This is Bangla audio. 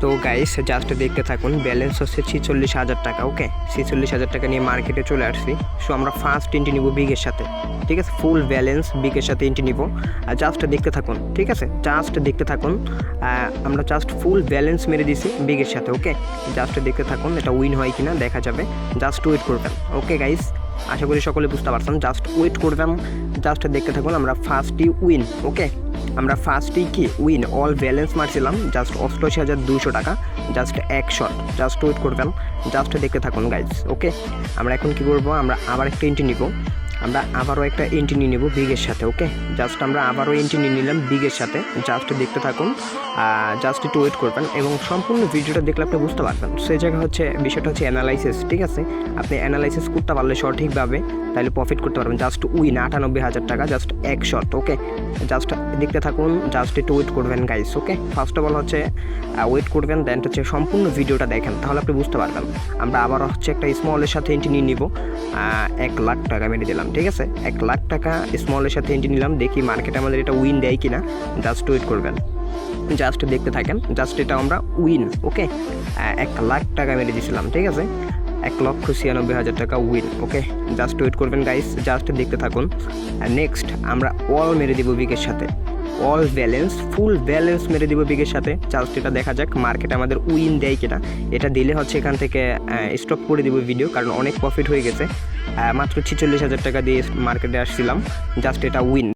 তো গাইস জাস্ট দেখতে থাকুন, ব্যালেন্স হচ্ছে 46,000 টাকা। ওকে, 46,000 টাকা নিয়ে মার্কেটে চলে আসছি। সো আমরা ফার্স্ট এন্ট্রি নিব বিগের সাথে, ঠিক আছে? ফুল ব্যালেন্স বিগের সাথে এন্ট্রি নিব। আর জাস্ট দেখতে থাকুন, ঠিক আছে? জাস্ট দেখতে থাকুন। আমরা জাস্ট ফুল ব্যালেন্স মেরে দিছি বিগের সাথে। ওকে, জাস্ট দেখতে থাকুন, এটা উইন হয় কিনা দেখা যাবে। জাস্ট ওয়েট করবেন। ওকে গাইস, আশা করি সকলে বুঝতে পারছেন। জাস্ট ওয়েট করবেন, জাস্ট দেখতে থাকুন। আমরা ফার্স্টই উইন। ওকে, আমরা ফার্স্টেই কি উইন, অল ব্যালেন্স মারছিলাম জাস্ট 88,200 টাকা, জাস্ট এক শট। জাস্ট ওয়েট করবেন, জাস্ট দেখতে থাকুন গাইজ। ওকে, আমরা এখন কি করব, আমরা আবার একটা এন্ট্রি নিব। আমরা আবারও একটা এন্ট্রি নিয়ে নেব বিগের সাথে। ওকে, জাস্ট আমরা আবারও এন্ট্রি নিয়ে নিলাম বিগের সাথে। জাস্ট দেখতে থাকুন, জাস্ট একটু ওয়েট করবেন এবং সম্পূর্ণ ভিডিওটা দেখলে আপনি বুঝতে পারবেন। সেই জায়গা হচ্ছে বিষয়টা হচ্ছে অ্যানালাইসিস, ঠিক আছে? আপনি অ্যানালাইসিস করতে পারলে সঠিকভাবে তাহলে প্রফিট করতে পারবেন। জাস্ট উইন 98,000 টাকা, জাস্ট এক শট। ওকে, জাস্ট দেখতে থাকুন, জাস্ট একটু ওয়েট করবেন guys. Okay, first of all হচ্ছে ওয়েট করবেন, দেন হচ্ছে সম্পূর্ণ ভিডিওটা দেখেন, তাহলে আপনি বুঝতে পারবেন। আমরা আবার হচ্ছে একটা স্মলের সাথে এন্ট্রি নিয়ে নিব। 1 লাখ টাকা মেরে দিলাম, ঠিক আছে? 1 লাখ টাকা স্মলের সাথে এন্ট্রি নিলাম, দেখি মার্কেটে আমাদের এটা উইন দেয় কিনা। জাস্ট ওয়েট করবেন, জাস্ট দেখতে থাকেন। জাস্ট এটা আমরা উইন। ওকে, 1 লাখ টাকা মেরে দিয়েছিলাম, ঠিক আছে? 1,96,000 টাকা উইন। ওকে, জাস্ট ওয়েট করবেন গাইস, জাস্ট দেখতে থাকুন। নেক্সট আমরা অল মেরে দিব বিগের সাথে, অল ব্যালেন্স ফুল ব্যালেন্স মেরে দিব বিগের সাথে। জাস্ট এটা দেখা যাক মার্কেটে আমাদের উইন দেয় কিনা। এটা দিলে হচ্ছে এখান থেকে স্টপ করে দিব ভিডিও, কারণ অনেক প্রফিট হয়ে গেছে। মাত্র 46,000 টাকা দিয়ে মার্কেটে আসছিলাম, জাস্ট এটা উইন।